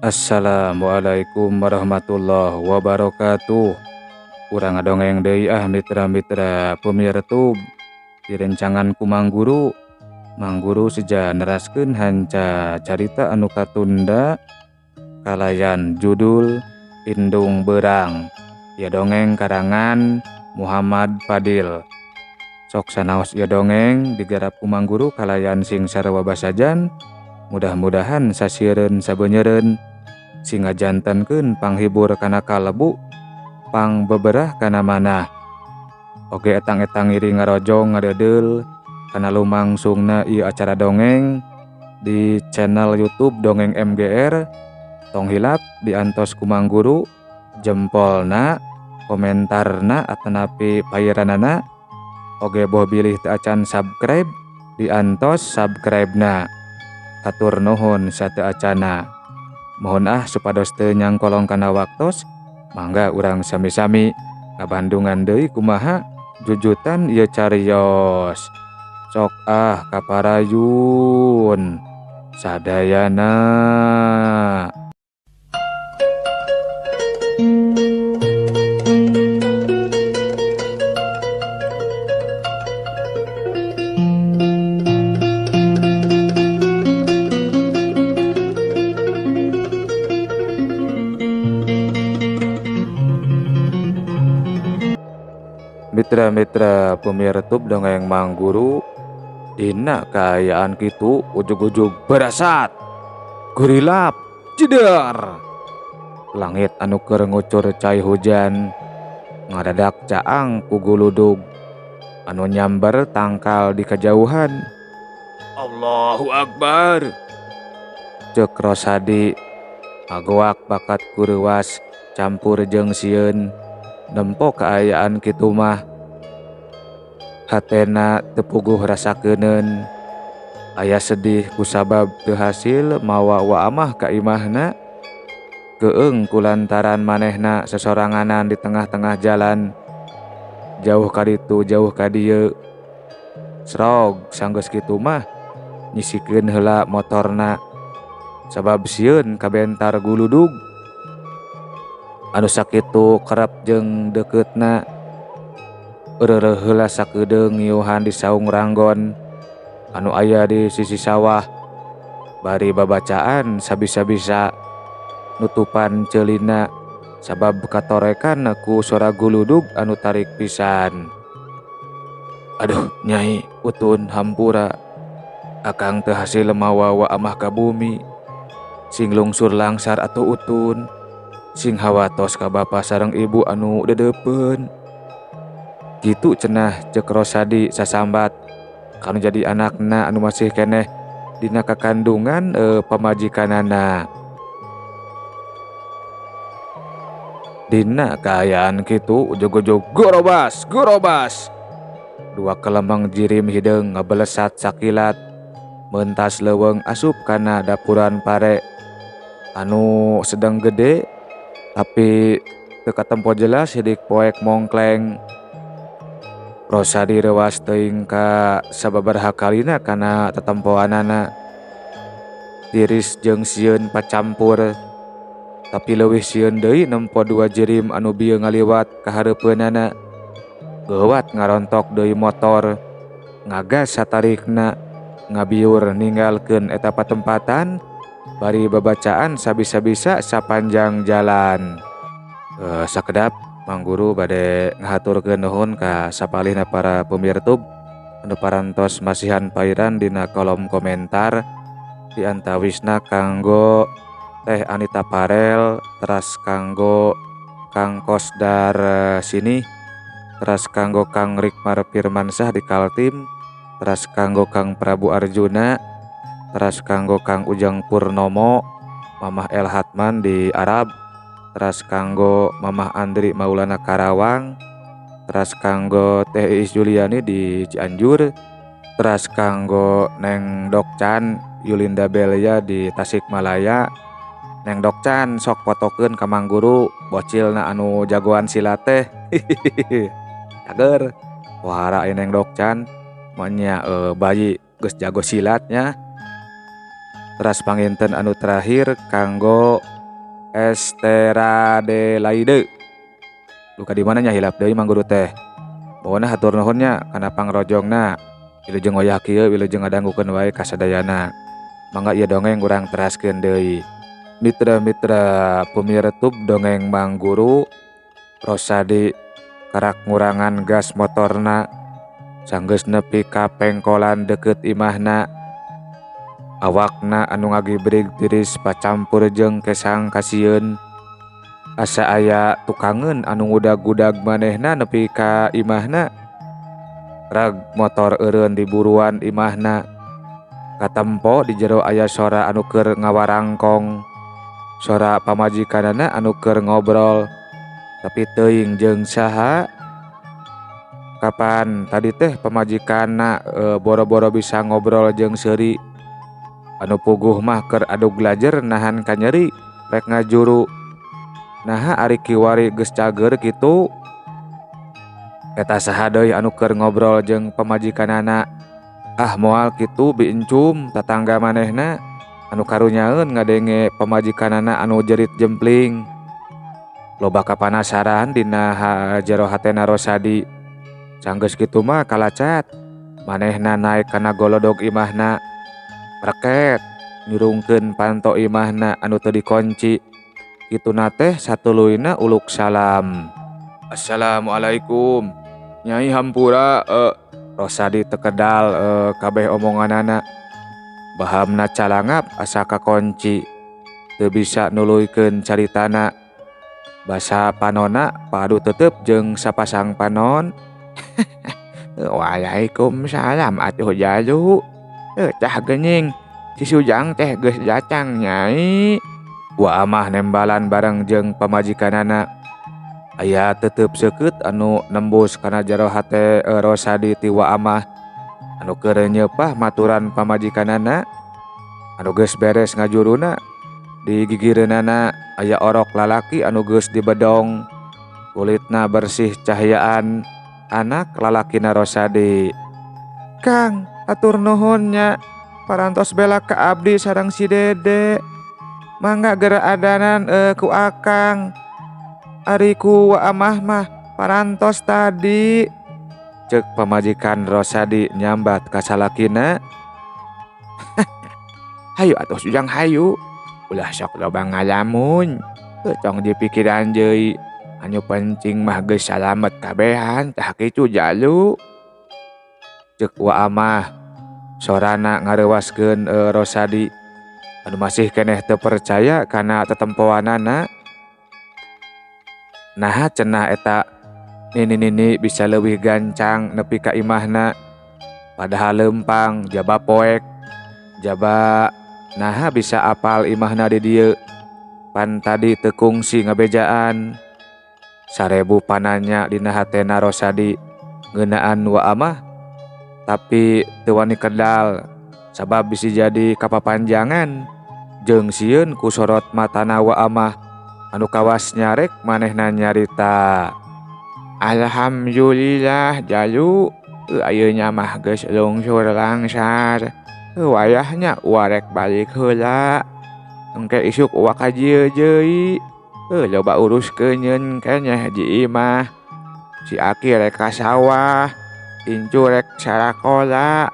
Assalamualaikum warahmatullahi wabarakatuh. Urang ngadongeng deui mitra-mitra pemirtub. Direncangan ku Mang Guru. Mang Guru seja neraskeun hanca carita anu katunda kalayan judul Indung Beurang. Ieu dongeng karangan Muhammad Fadil. Sok sanaos ieu dongeng digarap ku Mang Guru kalayan sing sarua basajan. Mudah-mudahan sasieun sabeuneureun sing ngajantenkeun panghibur kana kalebu, pangbeberah kana manah. Oge etang-etang iri ngarojong ngadeudel kana lumangsungna ieu acara dongeng di channel YouTube Dongeng MGR. Tong hilap diantos ku Mang Guru jempolna, komentarna atanapi pairanana. Oge boh bilih teu acan subscribe diantos subscribe-na. Hatur nuhun sateu acana. Mohon supados teu nyangkolong kana waktos, mangga urang sami-sami ngabandungan deui kumaha jujutan ieu cariyos. Sok kaparayun sadayana. Mitra-mitra pemirtub dongeng Mang Guru, dina kaayaan kitu ujug-ujug berasat gerilap jedar. Langit anu keur ngucur cai hujan ngadadak caang ku guludug anu nyamber tangkal di kajauhan. Allahu Akbar, ceuk Rosadi ngagoak bakat kureuwas campur jeung sieun. Nempo kaayaan kitu mah hatena teu puguh rasakeuneun. Aya sedih kusabab teu hasil mawa waamah ka imahna. Keung kulantaran manehna sesoranganan di tengah-tengah jalan. Jauh ka ditu jauh ka dieu. Srog sanggeus kitu mah nyisikeun heula motorna sabab sieun kabentar guludug. Anu sakitu kerep jeung dekeutna eureureuh heula sakedeung ngiuhan di saung ranggon anu aya di sisi sawah. Bari babacaan sabisa-bisa nutupan ceulina sabab katorekan ku suara guludug anu tarik pisan. Aduh Nyai, utun hampura, akang teu hasil mawa waamah ka bumi. Sing lungsur langsar atuh utun, sing hawatos ka bapa sareng ibu anu dedeupeun. Gitu cenah ceuk Rosadi sasambat kanu jadi anakna anu masih keneh dina kakandungan pamajikanana. Dina kaayaan kitu ujug-ujug gorobas. Dua kelembang jirim hideung ngabelesat sakilat meuntas leuweung asup kana dapuran pare anu sedeng gede tapi teu katempo jelas hidik poek mongkleng. Rosadi rewas teuing ka sababaraha kalina kana tetempoanana. Tiris jeung sieun pacampur, tapi leuwih sieun deui nempo dua jirim anu bieu ngaliwat ka hareupeunana. Geuwat ngarontok deui motor, ngagas satarikna, ngabiur ninggalkeun eta patempatan. Bari babacaan sabisa-bisa sapanjang jalan. Sakedap Mang Guru bade ngahaturkeun nuhun ka sapalihna para pemirtub anu parantos masihan pairan dina kolom komentar. Di antawisna kanggo Teh Anita Parel, teras kanggo Kang Kosdar sini, teras kanggo Kang Rikmar Firmansyah di Kaltim, teras kanggo Kang Prabu Arjuna, teras kanggo Kang Ujang Purnomo, Mamah El Hatman di Arab, teras kanggo Mamah Andri Maulana Karawang, teras kanggo Teh Iis Juliani di Cianjur, teras kanggo Neng Dokcan Yulinda Belia di Tasikmalaya. Neng Dokcan sok fotokeun ka Mang Guru bocilna anu jagoan silat teh. Cager pohara Neng Dokcan manya bayi geus jago silatnya. Teras panginten anu terakhir kanggo Esteradelaide. Luka di mana nya hilap deui Mang Guru teh. Bawana hatur nuhunnya kana pangrojongna. Wilujeng wayah kieu wilujeng ngadanggukeun wae kasadayana. Mangga ieu dongeng urang teraskeun deui. Mitra-mitra pemirtub dongeng Mang Guru Rosadi karak ngurangan gas motorna sanggeus nepi ka pengkolan deket imahna. Awakna anu ngagibrig tiris pacampur jeung kesang kasieun. Asa aya tukangeun anu ngudag-gudag manehna nepi ka imahna. Rag motor eureun diburuan imahna. Katempo di jero aya sora anu keur ngawarangkong. Sora pamajikanana anu keur ngobrol. Tapi teuing jeung saha? Kapan tadi teh pamajikanna boro-boro bisa ngobrol jeung seuri. Anu puguh mah keur adu glajer nahan kanyeri rek ngajuru. Naha ari kiwari geus cager kitu. Eta saha deui anu keur ngobrol jeung pamajikanana? Ah moal kitu biincum tatangga manehna anu karunyaeun ngadenge pamajikanana anu jerit jempling. Loba kapanasaran dina jero hatena Rosadi. Sanggeus kitu mah kalacat. Manehna naek kana golodog imahna. Reket nyurungkeun panto imahna anu teu dikonci. Kituna teh satuluyna uluk salam. Assalamualaikum. Nyai hampura. Rosadi tekedal kabeh omonganana. Bahamna calangap asa kakonci. Teu bisa nuluykeun caritana. Basa panonna padu tetep jeung sapasang panon. Waalaikumsalam atuh jalu. Cah geuning si Sujang teh geus datang Nyai. Wa amah nembalan bareng jeung pamajikanana. Aya tetep seukeut anu nembus kana jero hate Rosadi ti wa amah. Anu keur nyeupah maturan pamajikanana. Anu geus beres ngajuruna. Di gigireunana aya orok lalaki anu geus dibedong. Kulitna bersih cahyaan anak lalakina Rosadi. Kang, atur nuhun nya. Parantos bela ka abdi sareng si Dede. Mangga geura adanan ku Akang. Ari ku wa amah mah parantos tadi. Ceuk pamajikan Rosadi nyambat ka salakina. Hayu atuh Sujang hayu. Ulah sok loba ngalamun. Tong dipikiran deui. Anu penting mah geus salamet kabehan tah kitu jalu. Ceuk wa amah. Sorana ngareuwaskeun Rosadi. Anu masih keneh teu percaya kana tetempoanana. Naha cenah eta nini bisa leuwih gancang nepi ka imahna. Padahal leumpang jaba poek. Jaba naha bisa apal imahna di dieu. Pan tadi teu kungsi ngabejaan. Sarebu pananya dina hatena Rosadi ngeunaan wa amah. Tapi teu wani kedal sabab bisi jadi kapapanjangan. Jeung sieun ku sorot matana wa amah anu kawas nyarek manehna nyarita. Alhamdulillah jalu. Ayeuna nya mah geus lungsur langsar. Wayahnya warek balik heula. Engke isuk uwa ka dieu deui. Loba uruskeun keneh di imah. Si Aki rek ka sawah. Incu rek sarakola.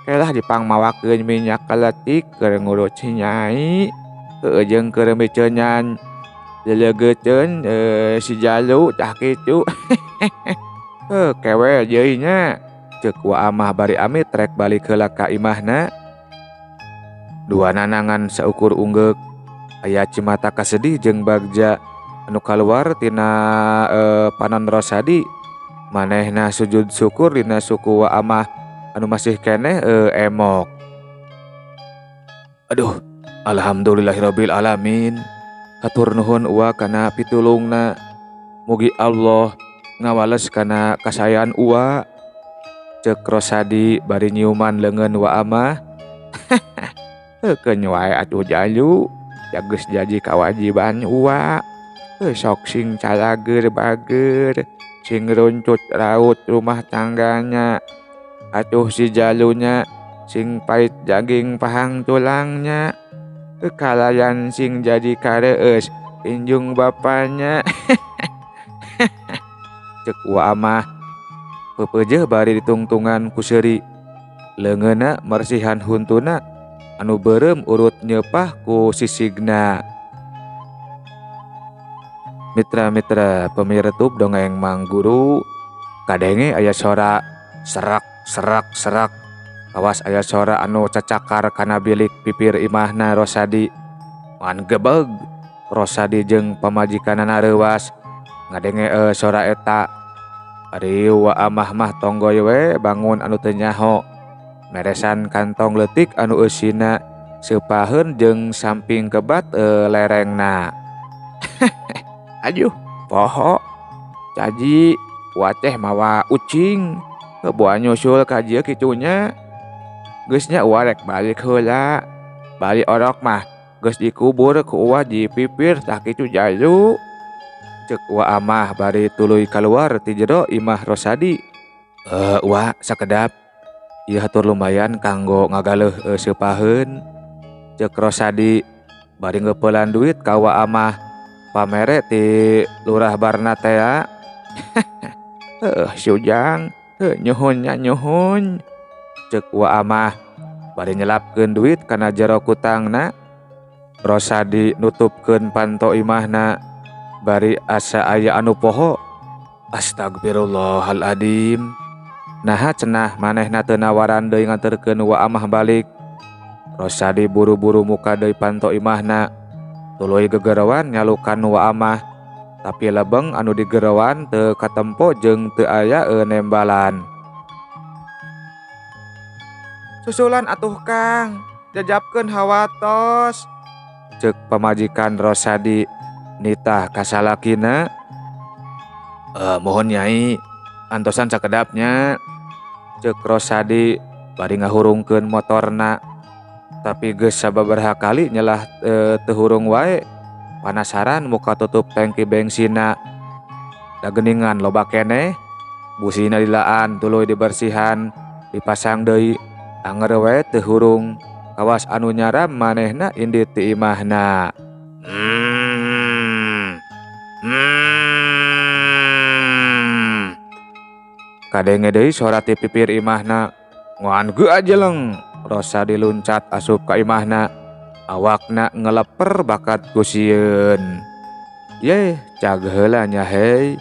Kelah dipangmawakeun minyak keletik keur ngurut si Nyai. Jeung keur miceunyan leleugeuteun si Jalu tah kitu. Kewe deui nya. Ceuk wa amah bari amit rek balik heula ka imahna. Dua nanangan saukur unggeuk. Aya Cimata kasedih jeung Bagja anu kaluar tina panon Rosadi. Manehna sujud syukur dina suku wa amah anu masih keneh emok. Aduh, alhamdulillahirabbil alamin. Hatur nuhun uwa kana pitulungna. Mugi Allah ngawales kana kasayaan uwa. Ceuk Rosadi bari nyiuman leungeun wa amah. Heukeun wae atuh jalu. Geus jadi kawajiban uwa. Sok sing calager bager, sing runtut raut rumah tangganya. Atuh si Jalunya sing pait jaging pahang tulangnya. Kekalayan sing jadi kareus injung bapaknya. Cek Wa Amah. Pepeujeuh bari ditungtungan ku seuri. Leungeunna marsihan huntuna anu beureum urut nyeupah ku sisigna. Mitra-mitra pemireutup dongeng Mang Guru, kadenge aya sora serak serak serak. Awas aya sora anu cacakar kana bilik pipir imahna Rosadi. Ngan gebeg Rosadi jeung pamajikanana reuwas ngadenge sora eta. Ari Wa Amah mah tonggoy we bangun anu teu nyaho. Meresan kantong leutik anu eusina seupaheun jeung samping kebat lerengna. Ajuh, poho. Caji, waceh mawa ucing. Keboa nyusul ka dieu kitunya. Geus nya uwa rek balik heula. Balik orok mah geus dikubur ku uwa di pipir tah kitu jalu. Cek Wa Amah bari tuluy kaluar ti jero imah Rosadi. Wa sakedap. Ieu hatur lumayan kanggo ngagaleuh seupaheun. Cek Rosadi bari ngeupelan duit ka Wa Amah. Pamere ti lurah Barna teh ya. Si Ujang, nyuhun nya nyuhun. Cek Wa Amah bari nyelapkeun duit kana jero kutangna. Rosadi nutupkeun panto imahna bari asa aya anu poho. Astagfirullahaladzim. Naha cenah manehna teu nawaran deui nganterkeun Wa Amah balik. Rosadi buru-buru muka deui panto imahna. Tuluy gegerewan nyalukan Wa Amah, tapi lebeng anu digerewan teu katempo jeung teu aya nembalan. Susulan atuh Kang, jajabkeun hawatos. Cek pamajikan Rosadi nitah kasalakina. Mohon Nyai, antosan sakedapnya. Cek Rosadi bari ngahurungkeun motorna. Tapi geus sababaraha kali nyelah teu hurung wae. Panasaran muka tutup tangki bensina. Da geuningan loba keneh. Busina dilaan tuluy dibersihan, dipasang deui. Anger wae teu hurung. Kawas anu nyaram manehna indit ti imahna. Kadenge deui sora ti pipir imahna. Ngoan geu ajeleng. Rosadi luncat asup ka imahna. Awakna ngeleper bakat ku sieun. Yeh, cag heula nya hei.